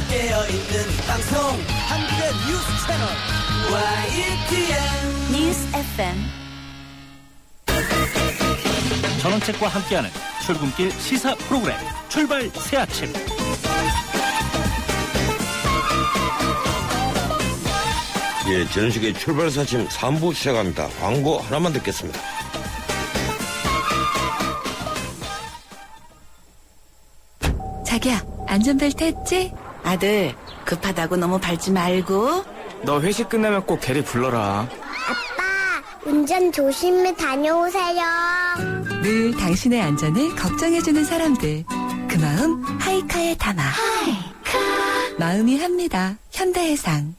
깨어있는 방송 한국의 뉴스 채널 YTN 뉴스 FM. 전원책과 함께하는 출근길 시사 프로그램 출발 새아침. 예, 전식의 출발 새아침 3부 시작합니다. 광고 하나만 듣겠습니다. 자기야, 안전벨트 했지? 아들, 급하다고 너무 밟지 말고. 너 회식 끝나면 꼭 대리 불러라. 아빠, 운전 조심히 다녀오세요. 늘 당신의 안전을 걱정해주는 사람들. 그 마음 하이카에 담아. 하이카. 마음이 합니다. 현대해상.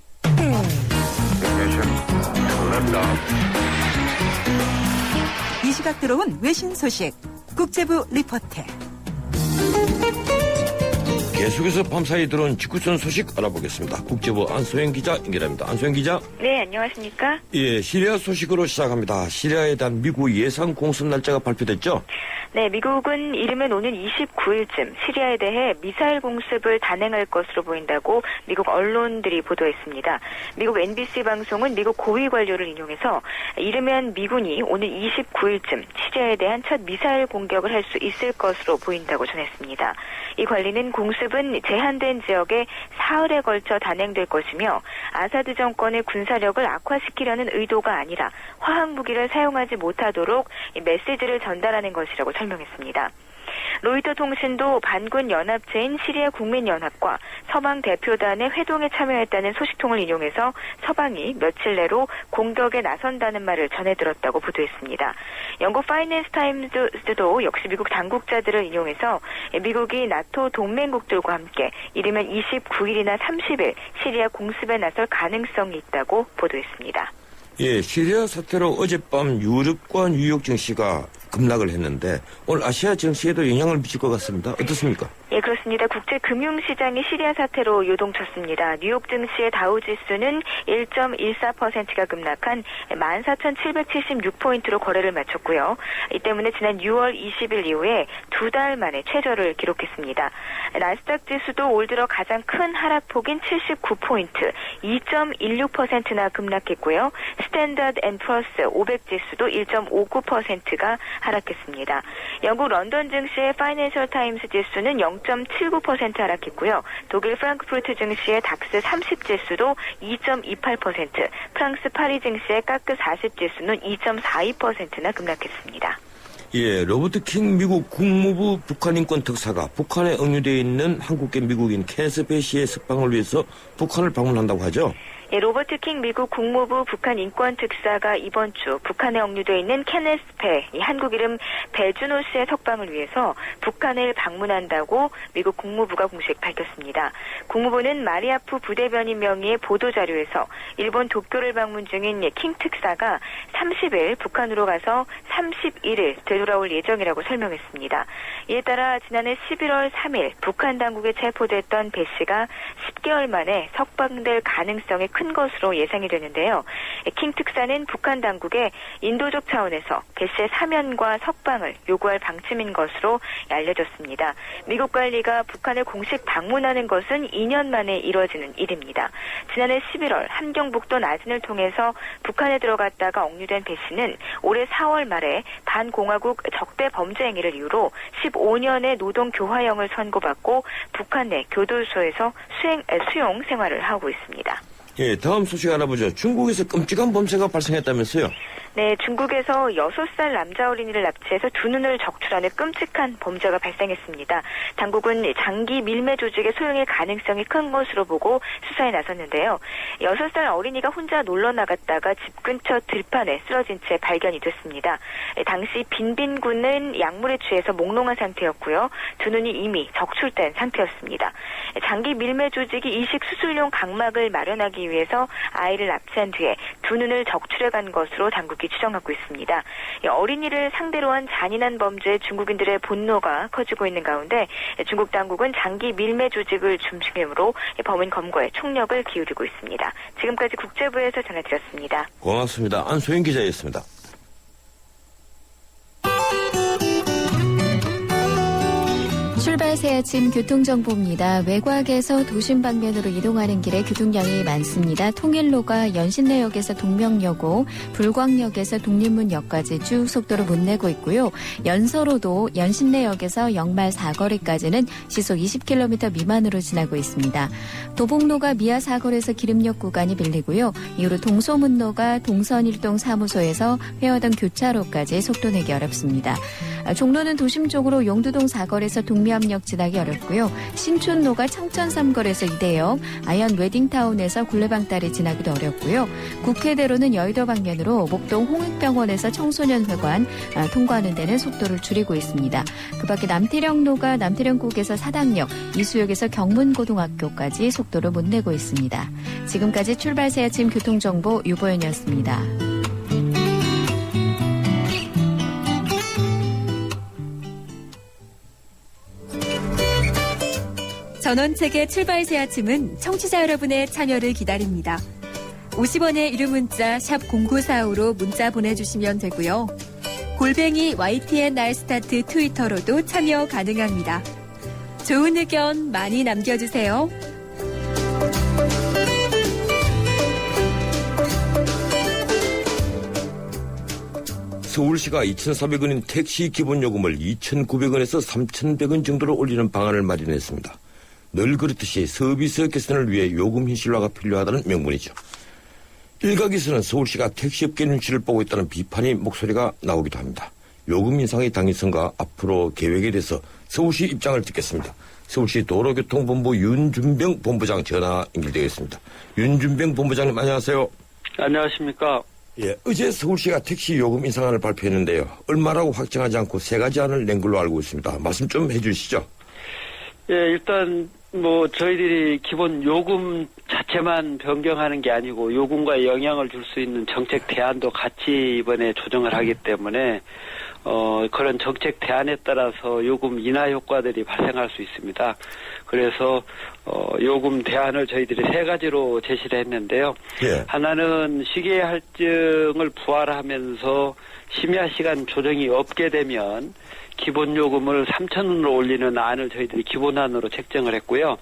이 시각 들어온 외신 소식. 국제부 리포트. 계속해서 밤사이 들어온 직구선 소식 알아보겠습니다. 국제부 안소영 기자 연결합니다. 안소영 기자. 네, 안녕하십니까? 예, 시리아 소식으로 시작합니다. 시리아에 대한 미국 예상 공습 날짜가 발표됐죠? 네, 미국은 이르면 오는 29일쯤 시리아에 대해 미사일 공습을 단행할 것으로 보인다고 미국 언론들이 보도했습니다. 미국 NBC 방송은 미국 고위 관료를 인용해서 이르면 미군이 오는 29일쯤 시리아에 대한 첫 미사일 공격을 할 수 있을 것으로 보인다고 전했습니다. 이 관리는 공습은 제한된 지역에 사흘에 걸쳐 단행될 것이며 아사드 정권의 군사력을 악화시키려는 의도가 아니라 화학무기를 사용하지 못하도록 메시지를 전달하는 것이라고 설명했습니다. 로이터 통신도 반군 연합체인 시리아 국민연합과 서방 대표단의 회동에 참여했다는 소식통을 인용해서 서방이 며칠 내로 공격에 나선다는 말을 전해들었다고 보도했습니다. 영국 파이낸스 타임즈도 역시 미국 당국자들을 인용해서 미국이 나토 동맹국들과 함께 이르면 29일이나 30일 시리아 공습에 나설 가능성이 있다고 보도했습니다. 예, 시리아 사태로 어젯밤 유럽과 뉴욕 증시가 급락을 했는데 오늘 아시아 증시에도 영향을 미칠 것 같습니다. 어떻습니까? 예, 그렇습니다. 국제금융시장이 시리아 사태로 요동쳤습니다. 뉴욕 증시의 다우지수는 1.14%가 급락한 14,776포인트로 거래를 마쳤고요. 이 때문에 지난 6월 20일 이후에 두 달 만에 최저를 기록했습니다. 나스닥 지수도 올 들어 가장 큰 하락폭인 79포인트, 2.16%나 급락했고요. 스탠다드 앤 프러스 500 지수도 1.59%가 하락했습니다. 영국 런던 증시의 파이낸셜 타임스 지수는 0.79% 하락했고요. 독일 프랑크푸르트 증시의 닥스 30 지수도 2.28%, 프랑스 파리 증시의 까크 40 지수는 2.42%나 급락했습니다. 예, 로버트 킹 미국 국무부 북한인권 특사가 북한에 억류되어 있는 한국계 미국인 케네스 배 씨의 석방을 위해서 북한을 방문한다고 하죠? 예, 로버트 킹 미국 국무부 북한 인권특사가 이번 주 북한에 억류되어 있는 케네스 배, 한국 이름 배준호 씨의 석방을 위해서 북한을 방문한다고 미국 국무부가 공식 밝혔습니다. 국무부는 마리아프 부대변인 명의의 보도자료에서 일본 도쿄를 방문 중인 킹 특사가 30일 북한으로 가서 31일 되돌아올 예정이라고 설명했습니다. 이에 따라 지난해 11월 3일 북한 당국에 체포됐던 배 씨가 10개월 만에 석방될 가능성이 큰 것으로 예상이 되는데요. 킹 특사는 북한 당국에 인도적 차원에서 배 씨의 사면과 석방을 요구할 방침인 것으로 알려졌습니다. 미국 관리가 북한을 공식 방문하는 것은 2년 만에 이뤄지는 일입니다. 지난해 11월 함경북도 나진을 통해서 북한에 들어갔다가 억류된 배 씨는 올해 4월 말에 반공화국 적대 범죄 행위를 이유로 15년의 노동교화형을 선고받고 북한 내 교도소에서 수용 생활을 하고 있습니다. 예, 다음 소식 알아보죠. 중국에서 끔찍한 범죄가 발생했다면서요? 네, 중국에서 6살 남자 어린이를 납치해서 두 눈을 적출하는 끔찍한 범죄가 발생했습니다. 당국은 장기 밀매 조직의 소용일 가능성이 큰 것으로 보고 수사에 나섰는데요. 6살 어린이가 혼자 놀러 나갔다가 집 근처 들판에 쓰러진 채 발견이 됐습니다. 당시 빈빈군은 약물에 취해서 몽롱한 상태였고요. 두 눈이 이미 적출된 상태였습니다. 장기 밀매 조직이 이식 수술용 각막을 마련하기 위해서 아이를 납치한 뒤에 두 눈을 적출해간 것으로 당국이 추정하고 있습니다. 어린이를 상대로 한 잔인한 범죄에 중국인들의 분노가 커지고 있는 가운데 중국 당국은 장기 밀매 조직을 중심으로 범인 검거에 총력을 기울이고 있습니다. 지금까지 국제부에서 전해드렸습니다. 고맙습니다. 안소영 기자였습니다. 출발 새 아침 교통정보입니다. 외곽에서 도심 방면으로 이동하는 길에 교통량이 많습니다. 통일로가 연신내역에서 동명여고, 불광역에서 독립문역까지 쭉 속도를 못 내고 있고요. 연서로도 연신내역에서 영말 사거리까지는 시속 20km 미만으로 지나고 있습니다. 도봉로가 미아 사거리에서 기름역 구간이 밀리고요. 이후로 동소문로가 동선일동 사무소에서 회화동 교차로까지 속도 내기 어렵습니다. 종로는 도심 쪽으로 용두동 사거리에서 동미암역 지나기 어렵고요. 신촌로가 청천 3거리에서 이대역, 아현 웨딩타운에서 굴레방다리 지나기도 어렵고요. 국회대로는 여의도 방면으로 목동 홍익병원에서 청소년회관 통과하는 데는 속도를 줄이고 있습니다. 그 밖에 남태령로가 남태령국에서 사당역, 이수역에서 경문고등학교까지 속도를 못 내고 있습니다. 지금까지 출발 새 아침 교통정보 유보연이었습니다. 전원책의 출발 새 아침은 청취자 여러분의 참여를 기다립니다. 50원의 유료 문자 샵 0945로 문자 보내주시면 되고요. 골뱅이 YTN 날스타트 트위터로도 참여 가능합니다. 좋은 의견 많이 남겨주세요. 서울시가 2,400원인 택시 기본요금을 2,900원에서 3,100원 정도로 올리는 방안을 마련했습니다. 늘 그렇듯이 서비스 개선을 위해 요금 현실화가 필요하다는 명분이죠. 일각에서는 서울시가 택시업계 눈치를 보고 있다는 비판의 목소리가 나오기도 합니다. 요금 인상의 당위성과 앞으로 계획에 대해서 서울시 입장을 듣겠습니다. 서울시 도로교통본부 윤준병 본부장 전화 연결되겠습니다. 윤준병 본부장님 안녕하세요. 안녕하십니까. 예, 어제 서울시가 택시 요금 인상안을 발표했는데요. 얼마라고 확정하지 않고 세 가지 안을 낸 걸로 알고 있습니다. 말씀 좀 해주시죠. 예, 일단 저희들이 기본 요금 자체만 변경하는 게 아니고 요금과 영향을 줄 수 있는 정책 대안도 같이 이번에 조정을 하기 때문에 그런 정책 대안에 따라서 요금 인하 효과들이 발생할 수 있습니다. 그래서 요금 대안을 저희들이 세 가지로 제시를 했는데요. 예. 하나는 시계 할증을 부활하면서 심야 시간 조정이 없게 되면 기본 요금을 3,000원으로 올리는 안을 저희들이 기본안으로 책정을 했고요.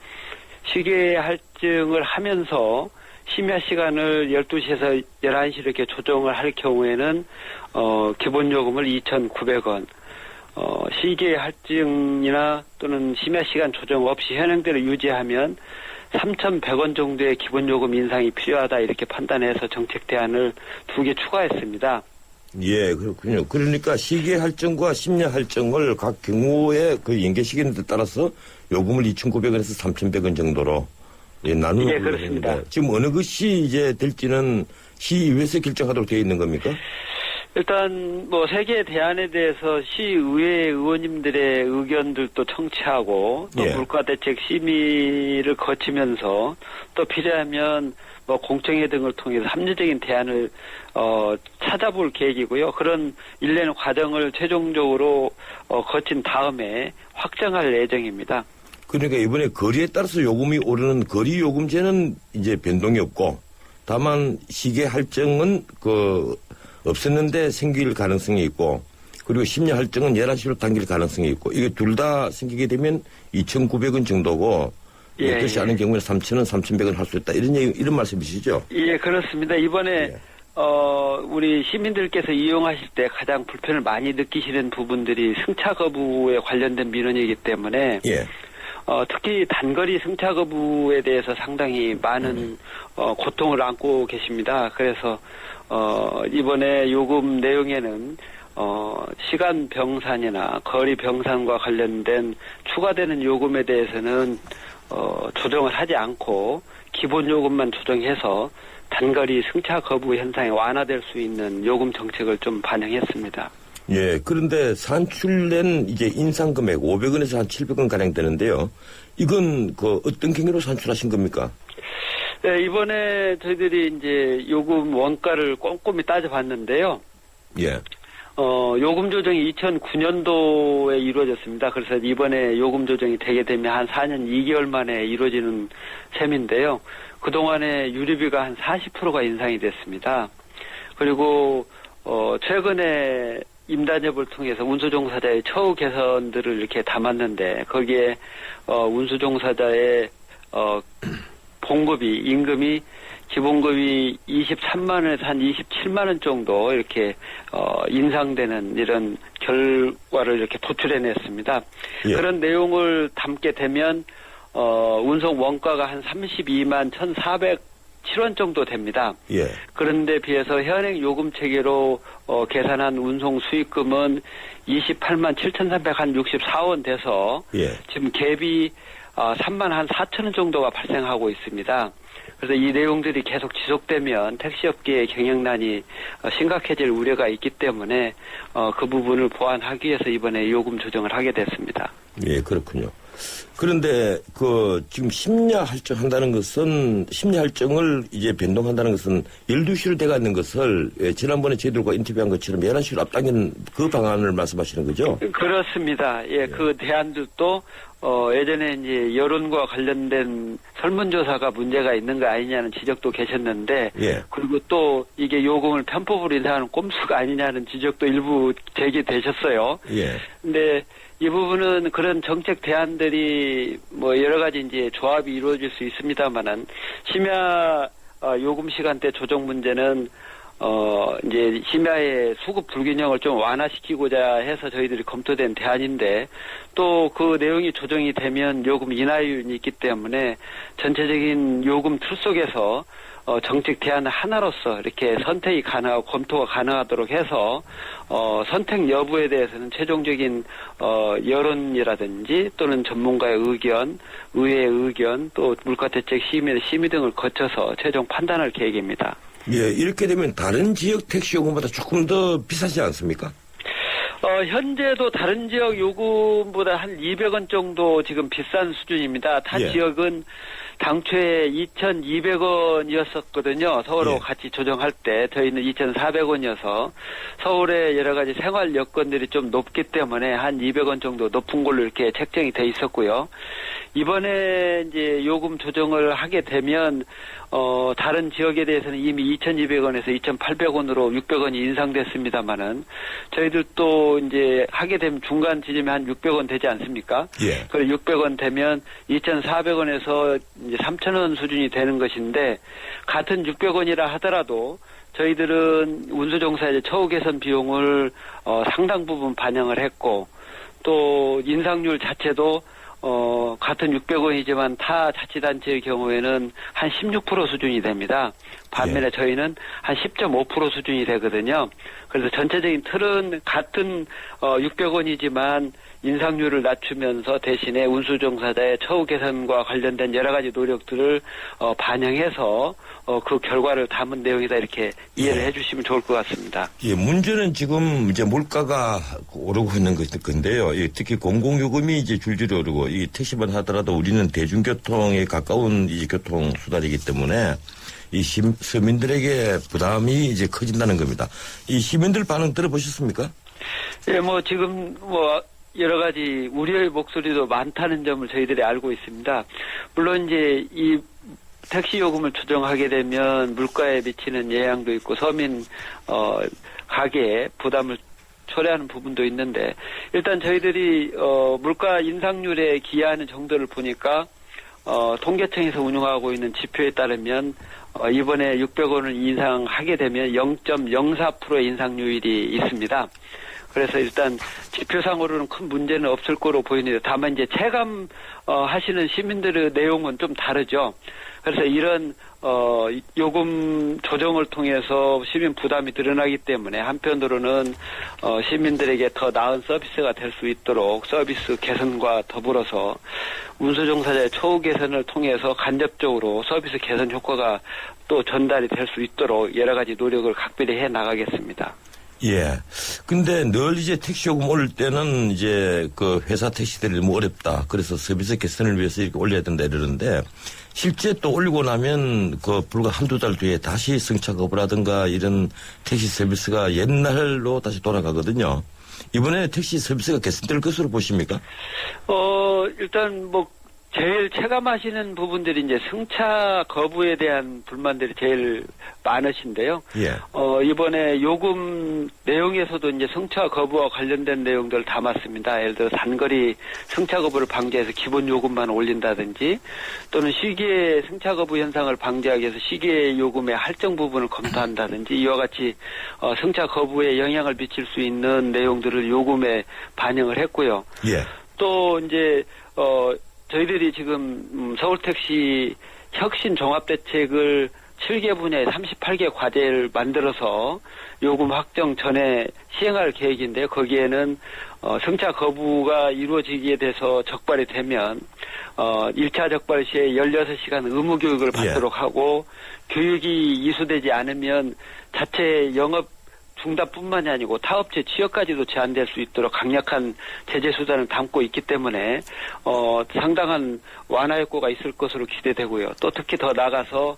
시계 할증을 하면서 심야 시간을 12시에서 11시로 이렇게 조정을 할 경우에는 기본 요금을 2,900원, 시계 할증이나 또는 심야 시간 조정 없이 현행대로 유지하면 3,100원 정도의 기본 요금 인상이 필요하다 이렇게 판단해서 정책 대안을 2개 추가했습니다. 예, 그렇군요. 그러니까 시계 할증과 심야 할증을 각 경우에 그 연계 시기에 따라서 요금을 2,900원에서 3,100원 정도로 나누는 예, 그렇습니다. 했는데 지금 어느 것이 이제 될지는 시의회에서 결정하도록 되어 있는 겁니까? 일단 세 개 대안에 대해서 시의회 의원님들의 의견들도 청취하고 또 예. 물가대책 심의를 거치면서 또 필요하면 공청회 등을 통해서 합리적인 대안을 찾아볼 계획이고요. 그런 일련의 과정을 최종적으로 거친 다음에 확정할 예정입니다. 그러니까 이번에 거리에 따라서 요금이 오르는 거리 요금제는 이제 변동이 없고 다만 시계 할증은 없었는데 생길 가능성이 있고 그리고 심야 할증은 11시로 당길 가능성이 있고 이게 둘 다 생기게 되면 2,900원 정도고 예, 그렇지 않은 경우에는 3,000원, 3,100원 할 수 있다. 이런 말씀이시죠? 예, 그렇습니다. 이번에 예. 우리 시민들께서 이용하실 때 가장 불편을 많이 느끼시는 부분들이 승차 거부에 관련된 민원이기 때문에 예. 특히 단거리 승차 거부에 대해서 상당히 많은 고통을 안고 계십니다. 그래서 이번에 요금 내용에는 시간 병산이나 거리 병산과 관련된 추가되는 요금에 대해서는 조정을 하지 않고 기본 요금만 조정해서 단거리 승차 거부 현상이 완화될 수 있는 요금 정책을 좀 반영했습니다. 예, 그런데 산출된 이제 인상 금액 500원에서 한 700원 가량 되는데요. 이건 어떤 경위로 산출하신 겁니까? 네, 이번에 저희들이 이제 요금 원가를 꼼꼼히 따져봤는데요. 예. 요금 조정이 2009년도에 이루어졌습니다. 그래서 이번에 요금 조정이 되게 되면 한 4년 2개월 만에 이루어지는 셈인데요. 그동안에 유류비가 한 40%가 인상이 됐습니다. 그리고 최근에 임단협을 통해서 운수종사자의 처우 개선들을 이렇게 담았는데 거기에 운수종사자의 봉급이 임금이 기본급이 23만 원에서 한 27만 원 정도 이렇게 인상되는 이런 결과를 이렇게 도출해냈습니다. 예. 그런 내용을 담게 되면 운송 원가가 한 32만 1,407원 정도 됩니다. 예. 그런데 비해서 현행 요금 체계로 계산한 운송 수익금은 28만 7,364원 돼서 예. 지금 갭이 3만 한 4천 원 정도가 발생하고 있습니다. 그래서 이 내용들이 계속 지속되면 택시업계의 경영난이 심각해질 우려가 있기 때문에 그 부분을 보완하기 위해서 이번에 요금 조정을 하게 됐습니다. 예, 그렇군요. 그런데 지금 심야 할증한다는 것은 심야 할증을 이제 변동한다는 것은 12시로 돼가 있는 것을 지난번에 저희들과 인터뷰한 것처럼 11시로 앞당기는 그 방안을 말씀하시는 거죠? 그렇습니다. 예, 그 대안들도 예전에 이제 여론과 관련된 설문조사가 문제가 있는 거 아니냐는 지적도 계셨는데, 예. 그리고 또 이게 요금을 편법으로 인상하는 꼼수가 아니냐는 지적도 일부 제기되셨어요. 예. 근데 이 부분은 그런 정책 대안들이 뭐 여러 가지 이제 조합이 이루어질 수 있습니다만은 심야 요금 시간대 조정 문제는 이제 심야의 수급 불균형을 좀 완화시키고자 해서 저희들이 검토된 대안인데 또 그 내용이 조정이 되면 요금 인하율이 있기 때문에 전체적인 요금 틀 속에서 정책 대안 하나로서 이렇게 선택이 가능하고 검토가 가능하도록 해서 선택 여부에 대해서는 최종적인 여론이라든지 또는 전문가의 의견, 의회의 의견, 또 물가대책 심의 등을 거쳐서 최종 판단할 계획입니다. 예, 이렇게 되면 다른 지역 택시 요금보다 조금 더 비싸지 않습니까? 현재도 다른 지역 요금보다 한 200원 정도 지금 비싼 수준입니다. 타 예. 지역은 당초에 2,200원이었었거든요. 서울하고 예. 같이 조정할 때 저희는 2,400원이어서 서울의 여러 가지 생활 여건들이 좀 높기 때문에 한 200원 정도 높은 걸로 이렇게 책정이 돼 있었고요. 이번에 이제 요금 조정을 하게 되면 다른 지역에 대해서는 이미 2,200원에서 2,800원으로 600원이 인상됐습니다만은 저희들도 이제 하게 되면 중간 지점에 한 600원 되지 않습니까? 예. 그리고 600원 되면 2,400원에서 이제 3,000원 수준이 되는 것인데 같은 600원이라 하더라도 저희들은 운수종사의 처우 개선 비용을 상당 부분 반영을 했고 또 인상률 자체도 같은 600원이지만 타 자치단체의 경우에는 한 16% 수준이 됩니다. 반면에 저희는 한 10.5% 수준이 되거든요. 그래서 전체적인 틀은 같은 600원이지만 인상률을 낮추면서 대신에 운수종사자의 처우 개선과 관련된 여러 가지 노력들을 반영해서 그 결과를 담은 내용이다 이렇게 이해를 해주시면 좋을 것 같습니다. 예, 문제는 지금 이제 물가가 오르고 있는 건데요. 특히 공공요금이 이제 줄줄이 오르고 이 택시만 하더라도 우리는 대중교통에 가까운 이제 교통 수단이기 때문에 이 서민들에게 부담이 이제 커진다는 겁니다. 이 시민들 반응 들어보셨습니까? 예, 뭐 지금 여러 가지 우려의 목소리도 많다는 점을 저희들이 알고 있습니다. 물론 이제 이 택시 요금을 조정하게 되면 물가에 미치는 영향도 있고 서민 가게에 부담을 초래하는 부분도 있는데 일단 저희들이 물가 인상률에 기여하는 정도를 보니까 통계청에서 운영하고 있는 지표에 따르면 이번에 600원을 인상하게 되면 0.04%의 인상률이 있습니다. 그래서 일단 지표상으로는 큰 문제는 없을 거로 보이는데 다만 이제 체감 하시는 시민들의 내용은 좀 다르죠. 그래서 이런 요금 조정을 통해서 시민 부담이 드러나기 때문에 한편으로는 시민들에게 더 나은 서비스가 될 수 있도록 서비스 개선과 더불어서 운수종사자의 처우 개선을 통해서 간접적으로 서비스 개선 효과가 또 전달이 될 수 있도록 여러 가지 노력을 각별히 해 나가겠습니다. 예. 근데 늘 이제 택시 요금 오를 때는 이제 그 회사 택시들이 너무 어렵다. 그래서 서비스 개선을 위해서 이렇게 올려야 된다 이러는데 실제 또 올리고 나면 그 불과 한두 달 뒤에 다시 승차 거부라든가 이런 택시 서비스가 옛날로 다시 돌아가거든요. 이번에 택시 서비스가 개선될 것으로 보십니까? 일단 제일 체감하시는 부분들이 이제 승차 거부에 대한 불만들이 제일 많으신데요. 예. 이번에 요금 내용에서도 이제 승차 거부와 관련된 내용들을 담았습니다. 예를 들어 단거리 승차 거부를 방지해서 기본 요금만 올린다든지 또는 시기의 승차 거부 현상을 방지하기 위해서 시기의 요금의 할증 부분을 검토한다든지 이와 같이 승차 거부에 영향을 미칠 수 있는 내용들을 요금에 반영을 했고요. 예. 또 이제 저희들이 지금 서울택시 혁신 종합대책을 7개 분야에 38개 과제를 만들어서 요금 확정 전에 시행할 계획인데 거기에는 승차 거부가 이루어지게 돼서 적발이 되면 1차 적발 시에 16시간 의무 교육을 받도록 하고 교육이 이수되지 않으면 자체 영업 중단뿐만이 아니고 타업체 취업까지도 제한될 수 있도록 강력한 제재 수단을 담고 있기 때문에 상당한 완화 효과가 있을 것으로 기대되고요. 또 특히 더 나아가서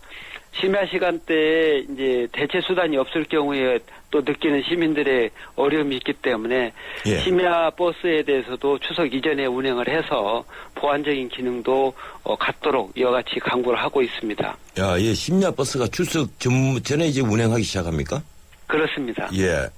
심야 시간대에 이제 대체 수단이 없을 경우에 또 느끼는 시민들의 어려움이 있기 때문에 예. 심야 버스에 대해서도 추석 이전에 운행을 해서 보완적인 기능도 갖도록 이와 같이 강구를 하고 있습니다. 야, 예, 심야 버스가 출석 전에 이제 운행하기 시작합니까? 그렇습니다. 예.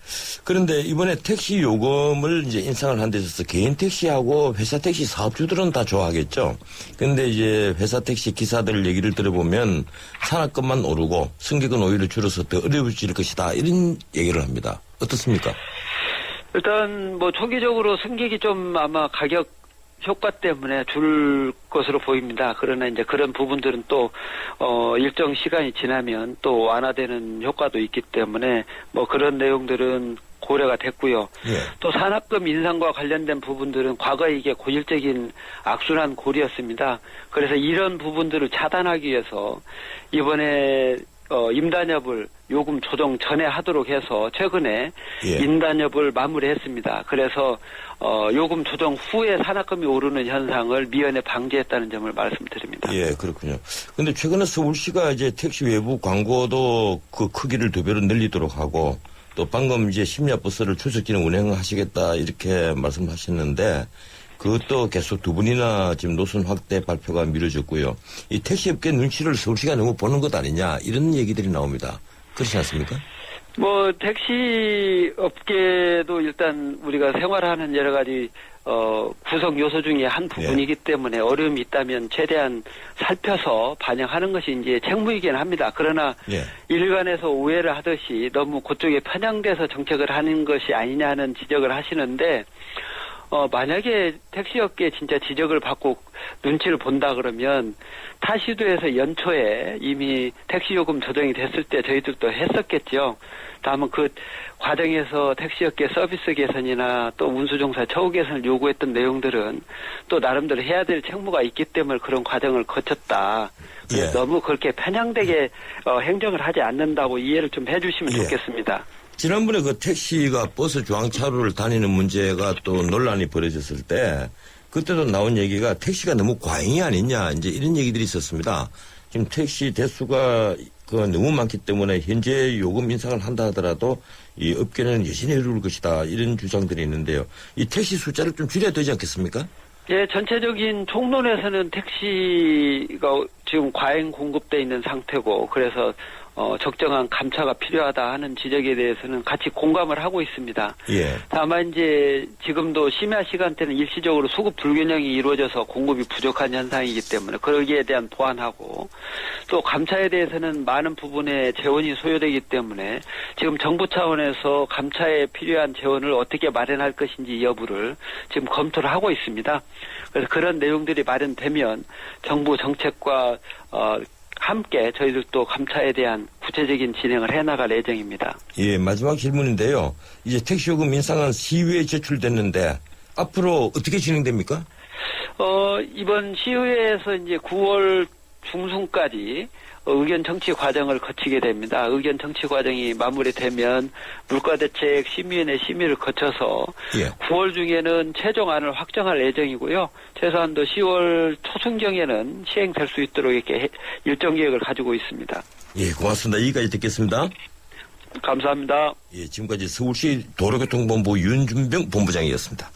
그런데 이번에 택시 요금을 이제 인상을 한 데 있어서 개인 택시하고 회사 택시 사업주들은 다 좋아하겠죠. 그런데 이제 회사 택시 기사들 얘기를 들어보면 산악금만 오르고 승객은 오히려 줄어서 더 어려워질 것이다. 이런 얘기를 합니다. 어떻습니까? 일단 뭐 초기적으로 승객이 좀 아마 가격 효과 때문에 줄 것으로 보입니다. 그러나 이제 그런 부분들은 또 일정 시간이 지나면 또 완화되는 효과도 있기 때문에 뭐 그런 내용들은 고려가 됐고요. 예. 또 산악금 인상과 관련된 부분들은 과거에 이게 고질적인 악순환 고리였습니다. 그래서 이런 부분들을 차단하기 위해서 이번에 임단협을 요금 조정 전에 하도록 해서 최근에 예. 임단협을 마무리했습니다. 그래서 요금 조정 후에 산악금이 오르는 현상을 미연에 방지했다는 점을 말씀드립니다. 예, 그렇군요. 근데 최근에 서울시가 이제 택시 외부 광고도 그 크기를 2배로 늘리도록 하고 또 방금 이제 심야 버스를 출석기능 운행하시겠다 이렇게 말씀하셨는데 그것도 계속 2번이나 지금 노선 확대 발표가 미뤄졌고요. 이 택시업계 눈치를 서울시가 너무 보는 것 아니냐 이런 얘기들이 나옵니다. 그렇지 않습니까? 뭐 택시 업계도 일단 우리가 생활하는 여러 가지 구성 요소 중에 한 부분이기 때문에 어려움이 있다면 최대한 살펴서 반영하는 것이 이제 책무이긴 합니다. 그러나 일간에서 오해를 하듯이 너무 그쪽에 편향돼서 정책을 하는 것이 아니냐 하는 지적을 하시는데 만약에 택시업계에 진짜 지적을 받고 눈치를 본다 그러면 타 시도에서 연초에 이미 택시요금 조정이 됐을 때 저희들도 했었겠죠. 다만 그 과정에서 택시업계 서비스 개선이나 또 운수종사 처우 개선을 요구했던 내용들은 또 나름대로 해야 될 책무가 있기 때문에 그런 과정을 거쳤다. 너무 그렇게 편향되게 행정을 하지 않는다고 이해를 좀 해주시면 좋겠습니다. 지난번에 그 택시가 버스 중앙차로를 다니는 문제가 또 논란이 벌어졌을 때 그때도 나온 얘기가 택시가 너무 과잉이 아니냐 이제 이런 얘기들이 있었습니다. 지금 택시 대수가 너무 많기 때문에 현재 요금 인상을 한다 하더라도 이 업계는 여전히 어려울 것이다 이런 주장들이 있는데요. 이 택시 숫자를 좀 줄여야 되지 않겠습니까? 예, 전체적인 총론에서는 택시가 지금 과잉 공급돼 있는 상태고 그래서 적정한 감차가 필요하다 하는 지적에 대해서는 같이 공감을 하고 있습니다. 다만 이제 지금도 심야 시간대는 일시적으로 수급 불균형이 이루어져서 공급이 부족한 현상이기 때문에 거기에 대한 보완하고 또 감차에 대해서는 많은 부분에 재원이 소요되기 때문에 지금 정부 차원에서 감차에 필요한 재원을 어떻게 마련할 것인지 여부를 지금 검토를 하고 있습니다. 그래서 그런 내용들이 마련되면 정부 정책과 함께 저희들도 감차에 대한 구체적인 진행을 해나갈 예정입니다. 예, 마지막 질문인데요. 이제 택시요금 인상안 시의회에 제출됐는데 앞으로 어떻게 진행됩니까? 이번 시의회에서 이제 9월 중순까지 의견 청취 과정을 거치게 됩니다. 의견 청취 과정이 마무리되면 물가대책 심의위원회 심의를 거쳐서 9월 중에는 최종안을 확정할 예정이고요. 최소한도 10월 초순경에는 시행될 수 있도록 이렇게 일정 계획을 가지고 있습니다. 예, 고맙습니다. 여기까지 듣겠습니다. 감사합니다. 예, 지금까지 서울시 도로교통본부 윤준병 본부장이었습니다.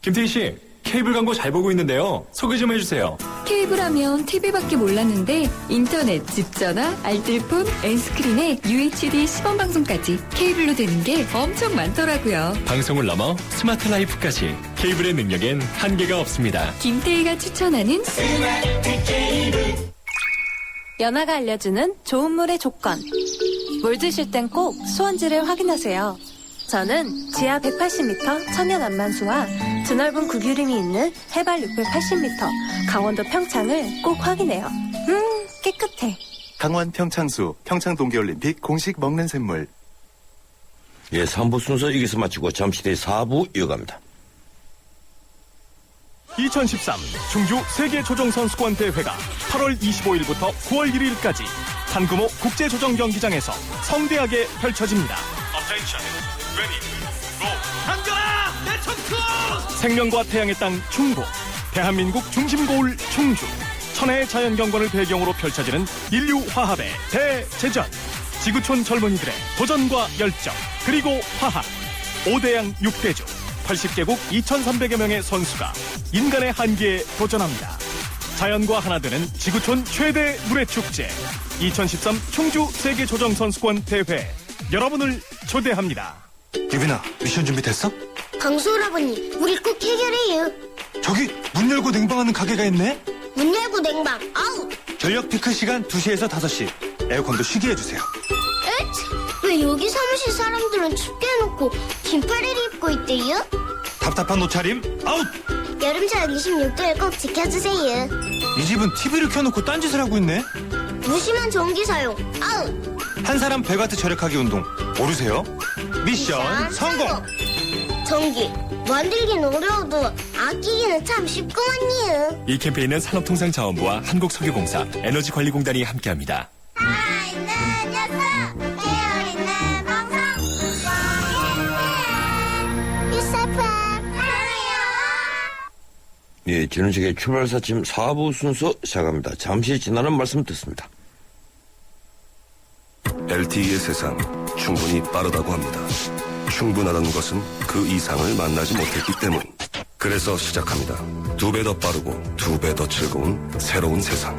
김태희 씨, 케이블 광고 잘 보고 있는데요. 소개 좀 해주세요. 케이블 하면 TV밖에 몰랐는데 인터넷, 집전화, 알뜰폰, N스크린에 UHD 시범 방송까지 케이블로 되는 게 엄청 많더라고요. 방송을 넘어 스마트 라이프까지 케이블의 능력엔 한계가 없습니다. 김태희가 추천하는 연아가 알려주는 좋은 물의 조건. 물 드실 땐 꼭 수온지를 확인하세요. 저는 지하 180m 천연 안만수와 드넓은 구규림이 있는 해발 680m 강원도 평창을 꼭 확인해요. 깨끗해. 강원 평창수, 평창 동계올림픽 공식 먹는 샘물. 예, 3부 순서 여기서 마치고 잠시 뒤에 4부 이어갑니다. 2013 충주 세계조정선수권 대회가 8월 25일부터 9월 1일까지 한금호 국제조정경기장에서 성대하게 펼쳐집니다. 한겨라 내 천국! 생명과 태양의 땅 충북, 대한민국 중심고을 충주, 천혜의 자연경관을 배경으로 펼쳐지는 인류화합의 대제전. 지구촌 젊은이들의 도전과 열정, 그리고 화합. 5대양 6대주 80개국 2,300여 명의 선수가 인간의 한계에 도전합니다. 자연과 하나 되는 지구촌 최대 물회축제 2013 충주 세계조정선수권 대회, 여러분을 초대합니다. 유빈아, 미션 준비됐어? 강수 오라버니, 우리 꼭 해결해요. 저기 문 열고 냉방하는 가게가 있네? 문 열고 냉방, 아우! 전력 피크 시간 2시에서 5시. 에어컨도 쉬게 해주세요. 에치? 왜 여기 사무실 사람들은 춥게 해놓고 긴팔을 입고 있대요? 답답한 옷차림 아웃! 여름철 26도를 꼭 지켜주세요. 이 집은 TV를 켜놓고 딴짓을 하고 있네? 무심한 전기 사용, 아웃! 한 사람 100와트 절약하기 운동 모르세요? 미션 성공! 전기, 만들긴 어려워도 아끼기는 참 쉽구만요. 이 캠페인은 산업통상자원부와 한국석유공사, 에너지관리공단이 함께합니다. 살아있는 녀석, 깨어있는 방송, 유사파 하나요. 예, 지능세계 출발사침 4부 순서 시작합니다. 잠시 지나는 말씀 듣습니다. LTE의 세상 충분히 빠르다고 합니다. 충분하다는 것은 그 이상을 만나지 못했기 때문. 그래서 시작합니다. 2배 더 빠르고 2배 더 즐거운 새로운 세상.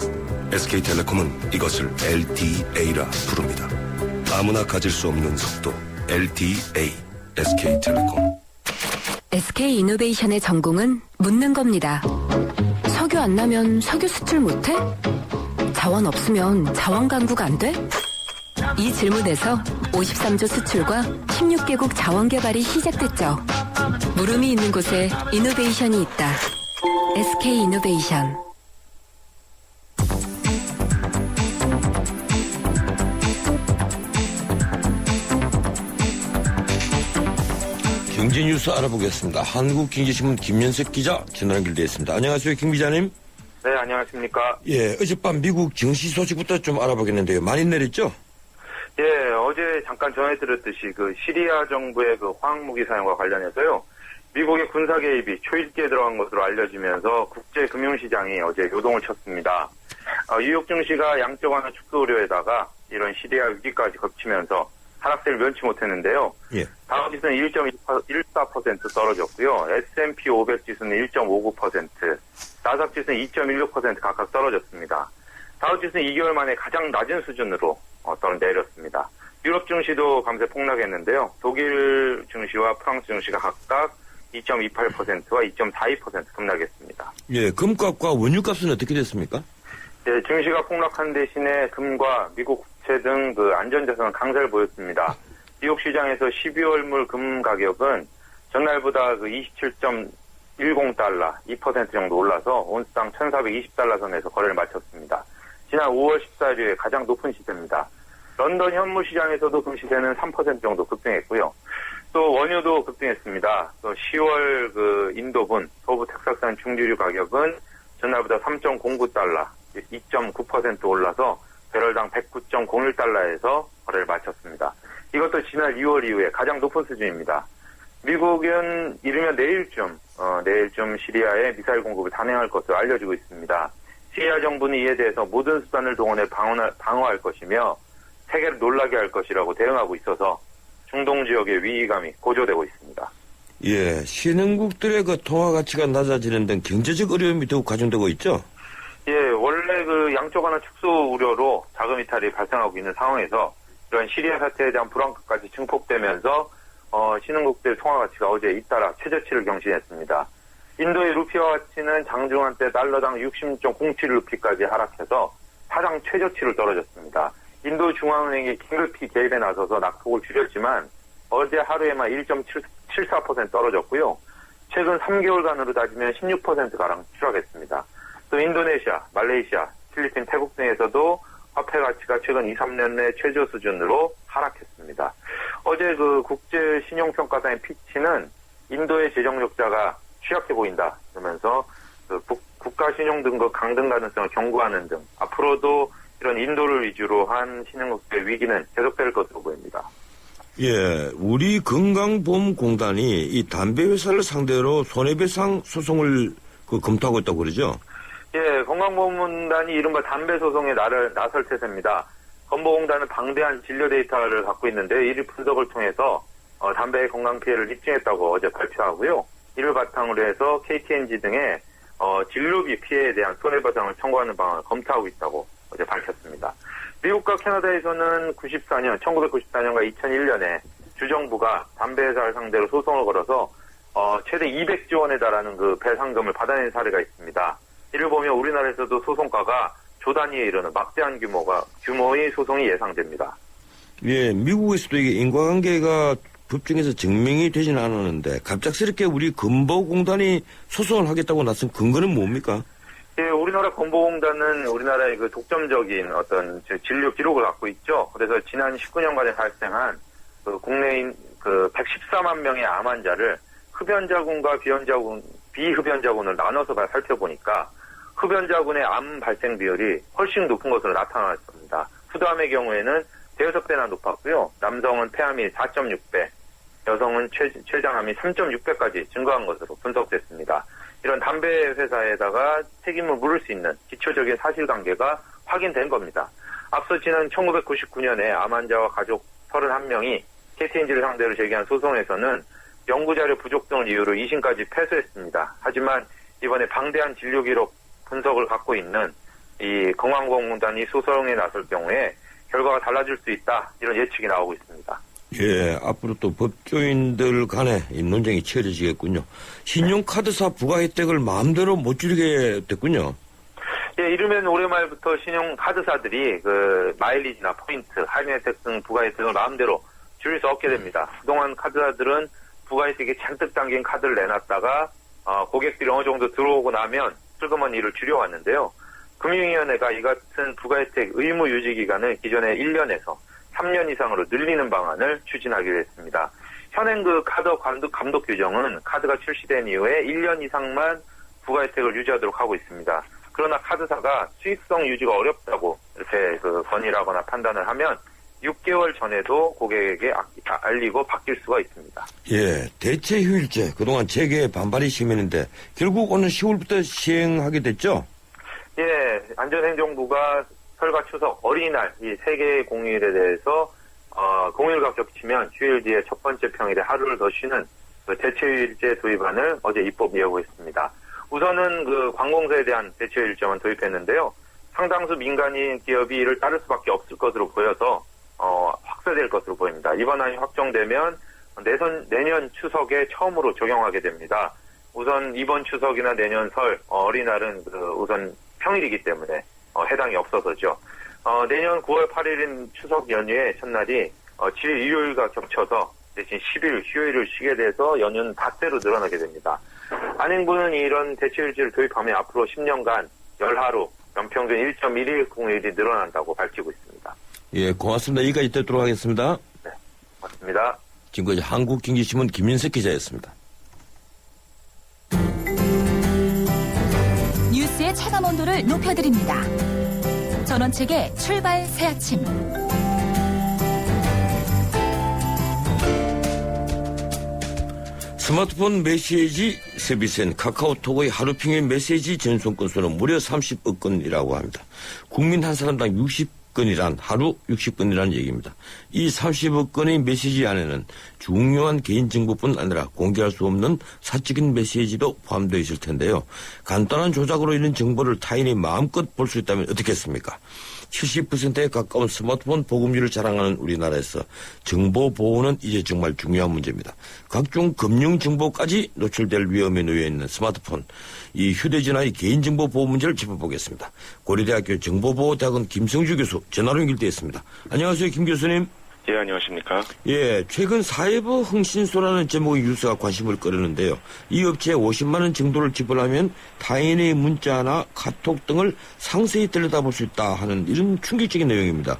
SK텔레콤은 이것을 LTE라 부릅니다. 아무나 가질 수 없는 속도 LTE. SK텔레콤. SK이노베이션의 전공은 묻는 겁니다. 석유 안 나면 석유 수출 못해? 자원 없으면 자원 강국 안 돼? 이 질문에서 53조 수출과 16개국 자원 개발이 시작됐죠. 물음이 있는 곳에 이노베이션이 있다. SK이노베이션. 경제 뉴스 알아보겠습니다. 한국경제신문 김연석 기자 전화 연결되어 있습니다. 안녕하세요, 김 기자님. 네, 안녕하십니까. 예, 어젯밤 미국 증시 소식부터 좀 알아보겠는데요. 많이 내렸죠? 예, 어제 잠깐 전해드렸듯이 그 시리아 정부의 그 화학무기 사용과 관련해서요, 미국의 군사 개입이 초일기에 들어간 것으로 알려지면서 국제 금융시장이 어제 요동을 쳤습니다. 뉴욕 증시가 양적 완화 축소 우려에다가 이런 시리아 위기까지 겹치면서 하락세를 면치 못했는데요. 예. 다우지수는 1.14% 떨어졌고요. S&P 500 지수는 1.59%, 나스닥 지수는 2.16% 각각 떨어졌습니다. 다우지수는 2개월 만에 가장 낮은 수준으로 내렸습니다. 유럽 증시도 밤새 폭락했는데요. 독일 증시와 프랑스 증시가 각각 2.28%와 2.42% 급락했습니다. 예, 금값과 원유값은 어떻게 됐습니까? 네, 증시가 폭락한 대신에 금과 미국 국채 등 그 안전자산은 강세를 보였습니다. 뉴욕 시장에서 12월물 금 가격은 전날보다 그 27.10달러, 2% 정도 올라서 온스당 1,420달러 선에서 거래를 마쳤습니다. 지난 5월 14일 이후에 가장 높은 시세입니다. 런던 현무 시장에서도 금 시세는 3% 정도 급등했고요. 또 원유도 급등했습니다. 또 10월 그 인도분 서부 텍사스산 중류유 가격은 전날보다 3.09달러, 2.9% 올라서 배럴당 109.01달러에서 거래를 마쳤습니다. 이것도 지난 2월 이후에 가장 높은 수준입니다. 미국은 이르면 내일쯤 시리아에 미사일 공급을 단행할 것으로 알려지고 있습니다. 시리아 정부는 이에 대해서 모든 수단을 동원해 방어할 것이며 세계를 놀라게 할 것이라고 대응하고 있어서 중동 지역의 위기감이 고조되고 있습니다. 예, 신흥국들의 그 통화 가치가 낮아지는 등 경제적 어려움이 더욱 가중되고 있죠? 예, 원래 그 양쪽 하나 축소 우려로 자금 이탈이 발생하고 있는 상황에서 이런 시리아 사태에 대한 불안감까지 증폭되면서 신흥국들 통화 가치가 어제 잇따라 최저치를 경신했습니다. 인도의 루피화 가치는 장중한 때 달러당 60.07루피까지 하락해서 사상 최저치를 떨어졌습니다. 인도 중앙은행이 긴급히 개입에 나서서 낙폭을 줄였지만 어제 하루에만 1.74% 떨어졌고요. 최근 3개월간으로 따지면 16%가량 추락했습니다. 또 인도네시아, 말레이시아, 필리핀, 태국 등에서도 화폐 가치가 최근 2, 3년 내 최저 수준으로 하락했습니다. 어제 그 국제 신용평가사인 피치는 인도의 재정 적자가 취약해 보인다 그러면서 그 국가 신용 등급 강등 가능성을 경고하는 등 앞으로도 이런 인도를 위주로 한 신흥국의 위기는 계속될 것으로 보입니다. 예, 우리 건강보험공단이 이 담배 회사를 상대로 손해배상 소송을 검토하고 있다고 그러죠? 예, 건강보험공단이 이른바 담배 소송에 나설 태세입니다. 건보공단은 방대한 진료 데이터를 갖고 있는데 이 분석을 통해서 담배의 건강 피해를 입증했다고 어제 발표하고요. 이를 바탕으로 해서 KTNG 등의 진료비 피해에 대한 손해배상을 청구하는 방안을 검토하고 있다고 어제 밝혔습니다. 미국과 캐나다에서는 1994년과 2001년에 주정부가 담배 회사를 상대로 소송을 걸어서 최대 200조 원에 달하는 그 배상금을 받아낸 사례가 있습니다. 이를 보면 우리나라에서도 소송가가 조 단위에 이르는 막대한 규모의 소송이 예상됩니다. 예, 미국에서도 이게 인과관계가 법정에서 증명이 되지는 않았는데 갑작스럽게 우리 건보공단이 소송을 하겠다고 나선 근거는 뭡니까? 예, 우리나라 건보공단은 우리나라의 그 독점적인 어떤 진료 기록을 갖고 있죠. 그래서 지난 19년간에 발생한 그 국내인 그 114만 명의 암 환자를 흡연자군과 비흡연자군을 나눠서 살펴보니까 흡연자군의 암 발생 비율이 훨씬 높은 것으로 나타났습니다. 후두암의 경우에는 대여섯 배나 높았고요. 남성은 폐암이 4.6배, 여성은 췌장암이 3.6배까지 증가한 것으로 분석됐습니다. 이런 담배 회사에다가 책임을 물을 수 있는 기초적인 사실관계가 확인된 겁니다. 앞서 지난 1999년에 암 환자와 가족 31명이 KTNG를 상대로 제기한 소송에서는 연구자료 부족 등을 이유로 2심까지 패소했습니다. 하지만 이번에 방대한 진료 기록 분석을 갖고 있는 이 건강보험공단이 소송에 나설 경우에 결과가 달라질 수 있다, 이런 예측이 나오고 있습니다. 예, 앞으로 또 법조인들 간에 이 논쟁이 치열해지겠군요. 신용카드사 부가 혜택을 마음대로 못 줄이게 됐군요. 예, 이르면 올해 말부터 신용카드사들이 그 마일리지나 포인트, 할인 혜택 등 부가 혜택을 마음대로 줄일 수 없게 됩니다. 그동안 카드사들은 부가 혜택이 잔뜩 담긴 카드를 내놨다가 고객들이 어느 정도 들어오고 나면 슬그머니를 줄여왔는데요. 금융위원회가 이 같은 부가 혜택 의무 유지 기간을 기존의 1년에서 3년 이상으로 늘리는 방안을 추진하기로 했습니다. 현행 그 카드 감독 규정은 카드가 출시된 이후에 1년 이상만 부가 혜택을 유지하도록 하고 있습니다. 그러나 카드사가 수익성 유지가 어렵다고 이렇게 그 건의하거나 판단을 하면 6개월 전에도 고객에게 알리고 바뀔 수가 있습니다. 예, 대체 휴일제 그동안 재개에 반발이 심했는데 결국 오늘 10월부터 시행하게 됐죠? 예, 안전행정부가 설과 추석, 어린이날 이 세 개의 공휴일에 대해서 공휴일과 겹치면 휴일 뒤에 첫 번째 평일에 하루를 더 쉬는 그 대체휴일제 도입안을 어제 입법 예고했습니다. 우선은 그 관공서에 대한 대체휴일제만 도입했는데요. 상당수 민간인 기업이 이를 따를 수밖에 없을 것으로 보여서 확대될 것으로 보입니다. 이번 안이 확정되면 내년 추석에 처음으로 적용하게 됩니다. 우선 이번 추석이나 내년 설, 어린이날은 우선 평일이기 때문에 해당이 없어서죠. 내년 9월 8일인 추석 연휴의 첫날이 7일 일요일과 겹쳐서 대신 10일 휴일을 쉬게 돼서 연휴는 닷새로 늘어나게 됩니다. 안행부는 이런 대체휴일제를 도입하면 앞으로 10년간 열하루, 연평균 1.11 공휴일이 늘어난다고 밝히고 있습니다. 예, 고맙습니다. 여기까지 듣도록 하겠습니다. 네, 고맙습니다. 지금까지 한국经济신문 김윤석 기자였습니다. 뉴스의 체감 온도를 높여드립니다. 전원책의 출발 새 아침. 스마트폰 메시지 서비스인 카카오톡의 하루 평균 메시지 전송 건수는 무려 30억 건이라고 합니다. 국민 한 사람당 60건이란 하루 60건이라는 얘기입니다. 이 30억 건의 메시지 안에는 중요한 개인정보뿐 아니라 공개할 수 없는 사적인 메시지도 포함되어 있을 텐데요. 간단한 조작으로 이런 정보를 타인이 마음껏 볼 수 있다면 어떻겠습니까? 70%에 가까운 스마트폰 보급률을 자랑하는 우리나라에서 정보 보호는 이제 정말 중요한 문제입니다. 각종 금융 정보까지 노출될 위험에 놓여 있는 스마트폰, 이 휴대전화의 개인정보 보호 문제를 짚어보겠습니다. 고려대학교 정보보호대학원 김성주 교수 전화로 연결되어 있습니다. 안녕하세요, 김 교수님. 예, 안녕하십니까. 예, 최근 사이버 흥신소라는 제목의 뉴스가 관심을 끌었는데요. 이 업체에 50만 원 정도를 지불하면 타인의 문자나 카톡 등을 상세히 들여다볼 수 있다 하는 이런 충격적인 내용입니다.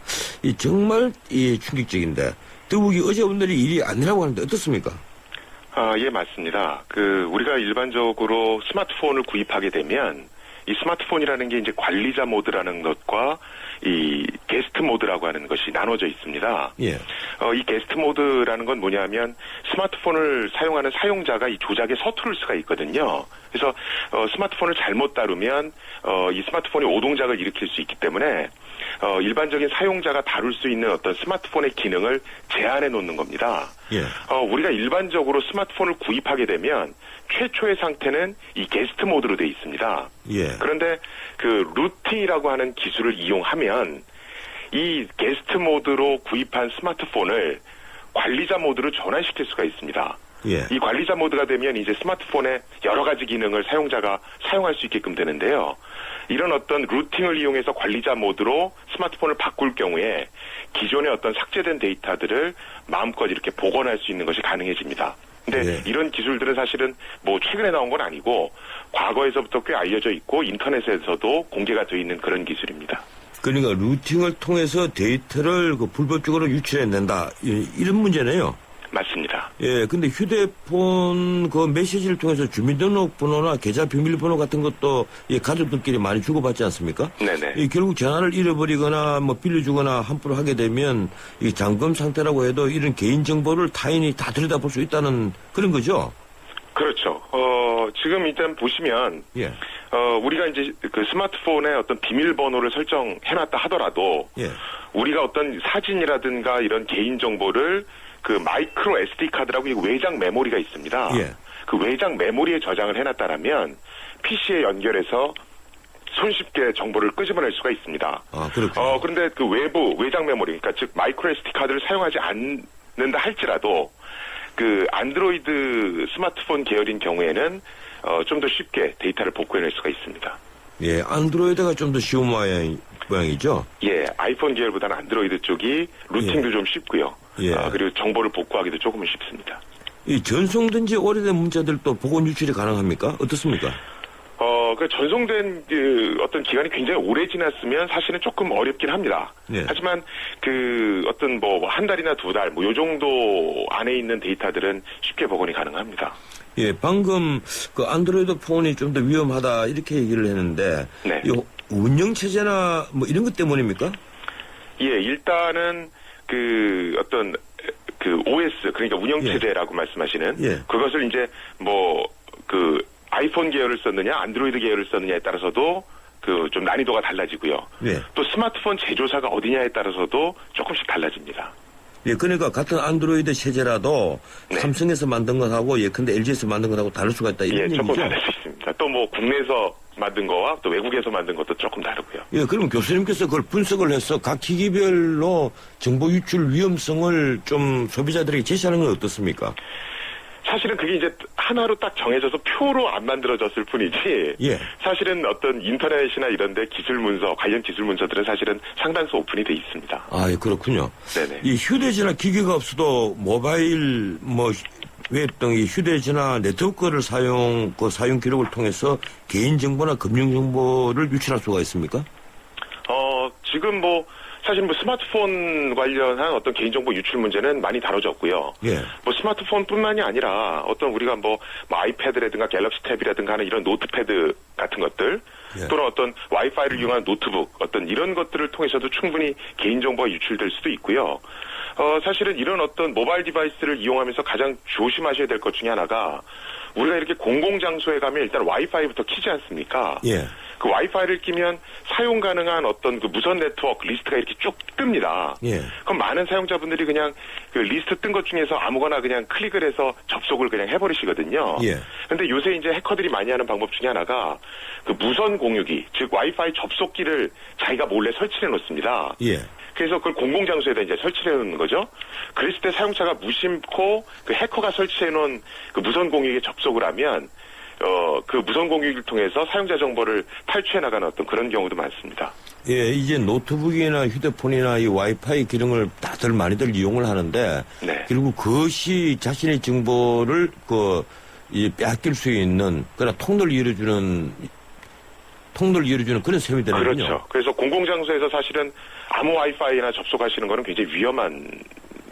정말 충격적인데 더욱이 어제 오늘이 일이 아니라고 하는데 어떻습니까? 예, 맞습니다. 우리가 일반적으로 스마트폰을 구입하게 되면 이 스마트폰이라는 게 이제 관리자 모드라는 것과 이 게스트 모드라고 하는 것이 나눠져 있습니다. 예. 이 게스트 모드라는 건 뭐냐면 스마트폰을 사용하는 사용자가 이 조작에 서투를 수가 있거든요. 그래서 스마트폰을 잘못 다루면 이 스마트폰이 오동작을 일으킬 수 있기 때문에 일반적인 사용자가 다룰 수 있는 어떤 스마트폰의 기능을 제한해 놓는 겁니다. 예. 우리가 일반적으로 스마트폰을 구입하게 되면 최초의 상태는 이 게스트 모드로 되어 있습니다. 예. 그런데 루팅이라고 하는 기술을 이용하면 이 게스트 모드로 구입한 스마트폰을 관리자 모드로 전환시킬 수가 있습니다. 예. 이 관리자 모드가 되면 이제 스마트폰의 여러 가지 기능을 사용자가 사용할 수 있게끔 되는데요. 이런 어떤 루팅을 이용해서 관리자 모드로 스마트폰을 바꿀 경우에 기존의 어떤 삭제된 데이터들을 마음껏 이렇게 복원할 수 있는 것이 가능해집니다. 근데 이런 기술들은 사실은 뭐 최근에 나온 건 아니고 과거에서부터 꽤 알려져 있고 인터넷에서도 공개가 되어 있는 그런 기술입니다. 그러니까 루팅을 통해서 데이터를 불법적으로 유출해낸다 이런 문제네요. 맞습니다. 예, 근데 휴대폰 메시지를 통해서 주민등록번호나 계좌 비밀번호 같은 것도 가족들끼리 많이 주고받지 않습니까? 네네. 결국 전화를 잃어버리거나 빌려주거나 함부로 하게 되면 이 잠금 상태라고 해도 이런 개인정보를 타인이 다 들여다볼 수 있다는 그런 거죠? 그렇죠. 지금 일단 보시면, 예. 우리가 이제 스마트폰에 어떤 비밀번호를 설정해놨다 하더라도, 예. 우리가 어떤 사진이라든가 이런 개인정보를 마이크로 SD 카드라고 외장 메모리가 있습니다. 예. 그 외장 메모리에 저장을 해놨다라면 PC에 연결해서 손쉽게 정보를 끄집어낼 수가 있습니다. 아, 그렇군요. 그런데 외부 외장 메모리, 그러니까 즉 마이크로 SD 카드를 사용하지 않는다 할지라도 안드로이드 스마트폰 계열인 경우에는 좀 더 쉽게 데이터를 복구해낼 수가 있습니다. 예, 안드로이드가 좀 더 쉬운 모양이죠? 예, 아이폰 계열보다는 안드로이드 쪽이 루팅도 좀 쉽고요. 예. 그리고 정보를 복구하기도 조금은 쉽습니다. 이 전송된 지 오래된 문자들도 복원 유출이 가능합니까? 어떻습니까? 전송된 어떤 기간이 굉장히 오래 지났으면 사실은 조금 어렵긴 합니다. 예. 하지만 어떤 한 달이나 두 달 요 정도 안에 있는 데이터들은 쉽게 복원이 가능합니다. 예, 방금 안드로이드 폰이 좀 더 위험하다 이렇게 얘기를 했는데 네. 이 운영 체제나 이런 것 때문입니까? 예, 일단은 어떤 OS 그러니까 운영 체제라고 말씀하시는 그것을 이제 아이폰 계열을 썼느냐 안드로이드 계열을 썼느냐에 따라서도 좀 난이도가 달라지고요. 또 스마트폰 제조사가 어디냐에 따라서도 조금씩 달라집니다. 예, 그러니까 같은 안드로이드 체제라도 삼성에서 만든 것하고 예컨대 LG에서 만든 것하고 다를 수가 있다 이런 얘기죠? 조금 다를 수 있습니다. 또 국내에서 만든 거와 또 외국에서 만든 것도 조금 다르고요. 예, 그럼 교수님께서 그걸 분석을 해서 각 기기별로 정보 유출 위험성을 좀 소비자들에게 제시하는 건 어떻습니까? 사실은 그게 이제 하나로 딱 정해져서 표로 안 만들어졌을 뿐이지 사실은 어떤 인터넷이나 이런 데 기술 문서, 관련 기술 문서들은 사실은 상당수 오픈이 돼 있습니다. 아, 예, 그렇군요. 네네. 이 휴대전화 기기가 없어도 모바일 웹 등 이 휴대전화 네트워크를 사용 기록을 통해서 개인정보나 금융정보를 유출할 수가 있습니까? 지금 사실 스마트폰 관련한 어떤 개인정보 유출 문제는 많이 다뤄졌고요. 예. 스마트폰뿐만이 아니라 어떤 우리가 아이패드라든가 갤럭시 탭이라든가 하는 이런 노트패드 같은 것들 또는 어떤 와이파이를 이용한 노트북 어떤 이런 것들을 통해서도 충분히 개인정보가 유출될 수도 있고요. 사실은 이런 어떤 모바일 디바이스를 이용하면서 가장 조심하셔야 될 것 중에 하나가 우리가 이렇게 공공장소에 가면 일단 와이파이부터 켜지 않습니까? 예. 그 와이파이를 끼면 사용 가능한 어떤 그 무선 네트워크 리스트가 이렇게 쭉 뜹니다. 예. 그럼 많은 사용자분들이 그냥 그 리스트 뜬 것 중에서 아무거나 그냥 클릭을 해서 접속을 그냥 해버리시거든요. 예. 근데 요새 이제 해커들이 많이 하는 방법 중에 하나가 그 무선 공유기, 즉 와이파이 접속기를 자기가 몰래 설치해 놓습니다. 예. 그래서 그걸 공공장소에다 이제 설치해 놓는 거죠. 그랬을 때 사용자가 무심코 그 해커가 설치해 놓은 그 무선 공유기에 접속을 하면 그 무선 공유기를 통해서 사용자 정보를 탈취해 나가는 어떤 그런 경우도 많습니다. 예, 이제 노트북이나 휴대폰이나 이 와이파이 기능을 다들 많이들 이용을 하는데, 네. 그리고 그것이 자신의 정보를 빼앗길 수 있는, 그러나 통로를 열어주는 그런 셈이 되는군요. 그렇죠. 그래서 공공장소에서 사실은 아무 와이파이나 접속하시는 거는 굉장히 위험한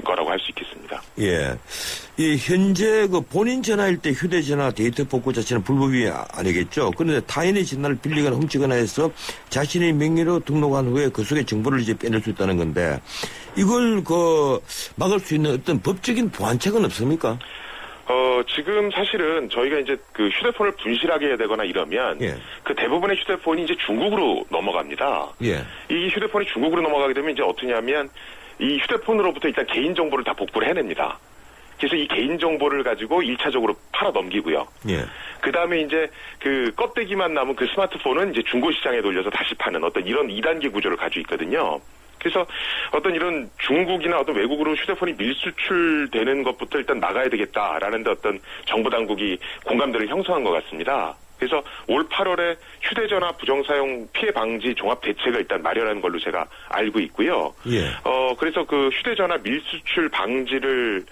거라고 할 수 있겠습니다. 예. 이 현재 그 본인 전화일 때 휴대전화 데이터 복구 자체는 불법이 아니겠죠. 그런데 타인의 전화를 빌리거나 훔치거나 해서 자신의 명의로 등록한 후에 그 속에 정보를 이제 빼낼 수 있다는 건데, 이걸 막을 수 있는 어떤 법적인 보완책은 없습니까? 지금 사실은 저희가 이제 그 휴대폰을 분실하게 해야 되거나 이러면 예. 그 대부분의 휴대폰이 이제 중국으로 넘어갑니다. 예. 이 휴대폰이 중국으로 넘어가게 되면 이제 어떠냐면 이 휴대폰으로부터 일단 개인정보를 다 복구를 해냅니다. 그래서 이 개인정보를 가지고 1차적으로 팔아 넘기고요. 예. 그 다음에 이제 그 껍데기만 남은 그 스마트폰은 이제 중고시장에 돌려서 다시 파는 어떤 이런 2단계 구조를 가지고 있거든요. 그래서 어떤 이런 중국이나 어떤 외국으로 휴대폰이 밀수출되는 것부터 일단 막아야 되겠다라는 데 어떤 정부 당국이 공감대를 형성한 것 같습니다. 그래서 올 8월에 휴대전화 부정사용 피해 방지 종합 대책을 일단 마련한 걸로 제가 알고 있고요. 예. 그래서 그 휴대전화 밀수출 방지를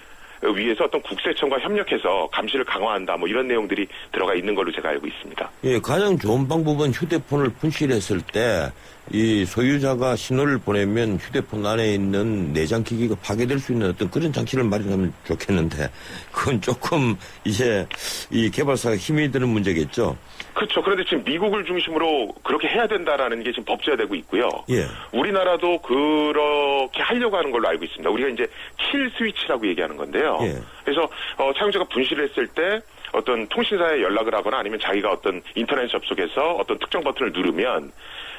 위해서 어떤 국세청과 협력해서 감시를 강화한다 뭐 이런 내용들이 들어가 있는 걸로 제가 알고 있습니다. 예, 가장 좋은 방법은 휴대폰을 분실했을 때 이 소유자가 신호를 보내면 휴대폰 안에 있는 내장 기기가 파괴될 수 있는 어떤 그런 장치를 마련하면 좋겠는데, 그건 조금 이제 이 개발사가 힘이 드는 문제겠죠. 그렇죠. 그런데 지금 미국을 중심으로 그렇게 해야 된다라는 게 지금 법제화되고 있고요. 예. 우리나라도 그렇게 하려고 하는 걸로 알고 있습니다. 우리가 이제 킬 스위치라고 얘기하는 건데요. 예. 그래서 사용자가 분실을 했을 때 어떤 통신사에 연락을 하거나 아니면 자기가 어떤 인터넷 접속해서 어떤 특정 버튼을 누르면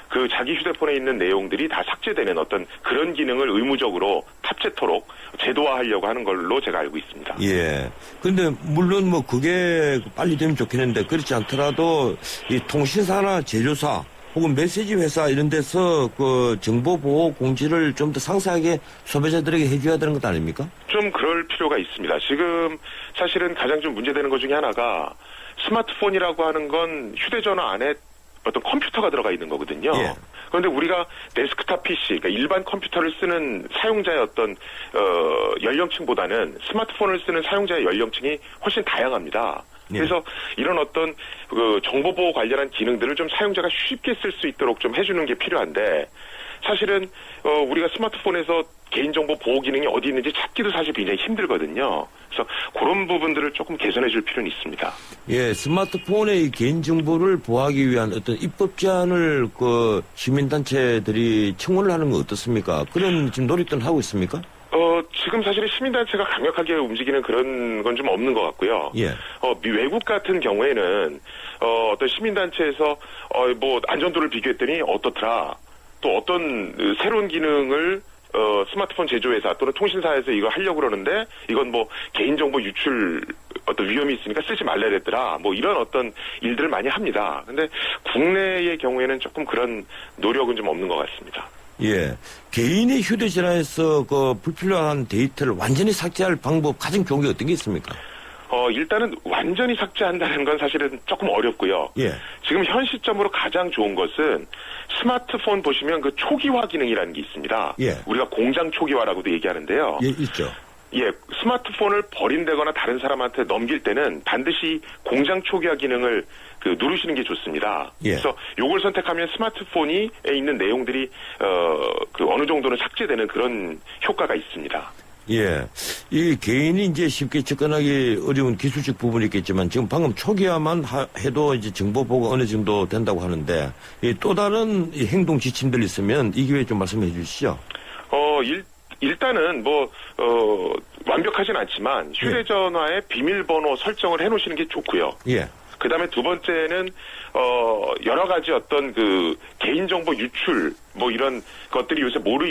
그 자기 휴대폰에 있는 내용들이 다 삭제되는 어떤 그런 기능을 의무적으로 탑재토록 제도화하려고 하는 걸로 제가 알고 있습니다. 예. 근데 물론 뭐 그게 빨리 되면 좋겠는데, 그렇지 않더라도 이 통신사나 제조사 혹은 메시지 회사 이런 데서 그 정보 보호 공지를 좀 더 상세하게 소비자들에게 해줘야 되는 것 아닙니까? 좀 그럴 필요가 있습니다. 지금 사실은 가장 좀 문제되는 것 중에 하나가 스마트폰이라고 하는 건 휴대전화 안에 어떤 컴퓨터가 들어가 있는 거거든요. 예. 그런데 우리가 데스크탑 PC, 그러니까 일반 컴퓨터를 쓰는 사용자의 어떤 연령층보다는 스마트폰을 쓰는 사용자의 연령층이 훨씬 다양합니다. 예. 그래서 이런 어떤 그 정보보호 관련한 기능들을 좀 사용자가 쉽게 쓸 수 있도록 좀 해주는 게 필요한데, 사실은 우리가 스마트폰에서 개인정보 보호 기능이 어디 있는지 찾기도 사실 굉장히 힘들거든요. 그래서 그런 부분들을 조금 개선해 줄 필요는 있습니다. 예, 스마트폰의 개인정보를 보호하기 위한 어떤 입법 제안을 그 시민단체들이 청원을 하는 건 어떻습니까? 그런 지금 노력들은 하고 있습니까? 지금 사실은 시민단체가 강력하게 움직이는 그런 건 좀 없는 것 같고요. 예. 외국 같은 경우에는, 어떤 시민단체에서, 뭐, 안전도를 비교했더니 어떻더라. 또 어떤 새로운 기능을, 스마트폰 제조회사 또는 통신사에서 이거 하려고 그러는데, 이건 뭐, 개인정보 유출, 어떤 위험이 있으니까 쓰지 말라 그랬더라. 뭐, 이런 어떤 일들을 많이 합니다. 근데 국내의 경우에는 조금 그런 노력은 좀 없는 것 같습니다. 예. 개인의 휴대전화에서 그 불필요한 데이터를 완전히 삭제할 방법 가장 좋은 게 어떤 게 있습니까? 일단은 완전히 삭제한다는 건 사실은 조금 어렵고요. 예. 지금 현 시점으로 가장 좋은 것은 스마트폰 보시면 그 초기화 기능이라는 게 있습니다. 예. 우리가 공장 초기화라고도 얘기하는데요. 예, 있죠. 예, 스마트폰을 버린다거나 다른 사람한테 넘길 때는 반드시 공장 초기화 기능을 누르시는 게 좋습니다. 예. 그래서 요걸 선택하면 스마트폰에 있는 내용들이 어느 정도는 삭제되는 그런 효과가 있습니다. 예. 이 개인이 이제 쉽게 접근하기 어려운 기술적 부분이 있겠지만, 지금 방금 초기화만 해도 이제 정보 보호가 어느 정도 된다고 하는데, 또 다른 행동 지침들이 있으면 이 기회에 좀 말씀해 주시죠. 일단은 완벽하진 않지만 휴대전화에 비밀번호 설정을 해놓으시는 게 좋고요. 예. 그 다음에 두 번째는 여러 가지 어떤 그 개인정보 유출, 뭐 이런 것들이 요새 뭐로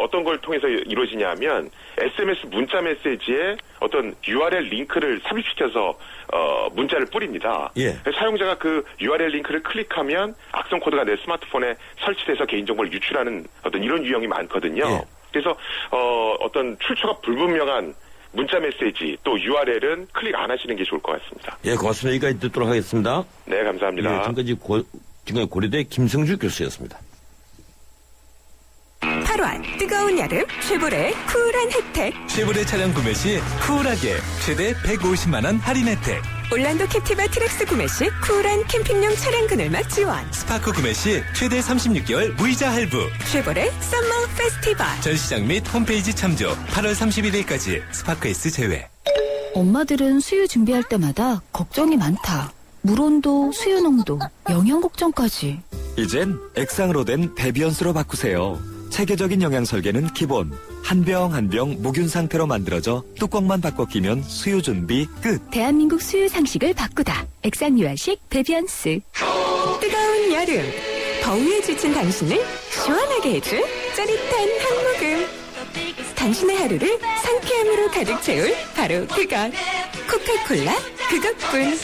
어떤 걸 통해서 이루어지냐면, SMS 문자 메시지에 어떤 URL 링크를 삽입시켜서, 문자를 뿌립니다. 예. 사용자가 그 URL 링크를 클릭하면 악성 코드가 내 스마트폰에 설치돼서 개인정보를 유출하는 어떤 이런 유형이 많거든요. 예. 그래서, 어떤 출처가 불분명한 문자 메시지 또 URL은 클릭 안 하시는 게 좋을 것 같습니다. 예, 고맙습니다. 여기까지 듣도록 하겠습니다. 네, 감사합니다. 예, 지금까지 고려대 김성주 교수였습니다. 8월 뜨거운 여름 쉐보레 쿨한 혜택. 쉐보레 차량 구매 시 쿨하게 최대 150만 원 할인 혜택. 올란도 캡티바 트랙스 구매 시 쿨한 캠핑용 차량 그늘막 지원. 스파크 구매 시 최대 36개월 무이자 할부. 쉐보레 썸머 페스티벌. 전시장 및 홈페이지 참조. 8월 31일까지 스파크 S 제외. 엄마들은 수유 준비할 때마다 걱정이 많다. 물 온도, 수유 농도, 영양 걱정까지. 이젠 액상으로 된 배비언스로 바꾸세요. 체계적인 영양 설계는 기본. 한 병 한 병 무균 상태로 만들어져 뚜껑만 바꿔 끼면 수유 준비 끝. 대한민국 수유 상식을 바꾸다. 액상유아식 배비언스. 뜨거운 여름 더위에 지친 당신을 시원하게 해줄 짜릿한 한 모금. 당신의 하루를 상쾌함으로 가득 채울 바로 그것. 코카콜라 그것뿐.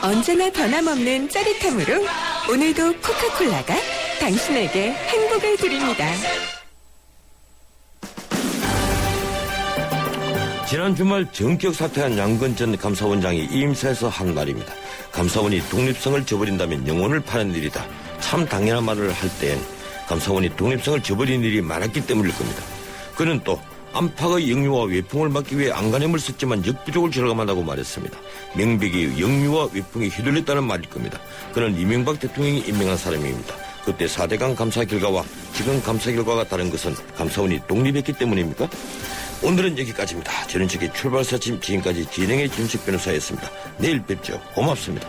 언제나 변함없는 짜릿함으로 오늘도 코카콜라가 당신에게 행복을 드립니다. 지난 주말 전격 사퇴한 양건 전 감사원장이 이임사에서 한 말입니다. 감사원이 독립성을 저버린다면 영혼을 파는 일이다. 참 당연한 말을 할 땐 감사원이 독립성을 저버린 일이 많았기 때문일 겁니다. 그는 또 안팎의 영유와 외풍을 막기 위해 안간힘을 썼지만 역부족을 절감한다고 말했습니다. 명백히 영유와 외풍에 휘둘렸다는 말일 겁니다. 그는 이명박 대통령이 임명한 사람입니다. 그때 4대강 감사 결과와 지금 감사 결과가 다른 것은 감사원이 독립했기 때문입니까? 오늘은 여기까지입니다. 전원책의 출발사진 지금까지 진행의 김식 변호사였습니다. 내일 뵙죠. 고맙습니다.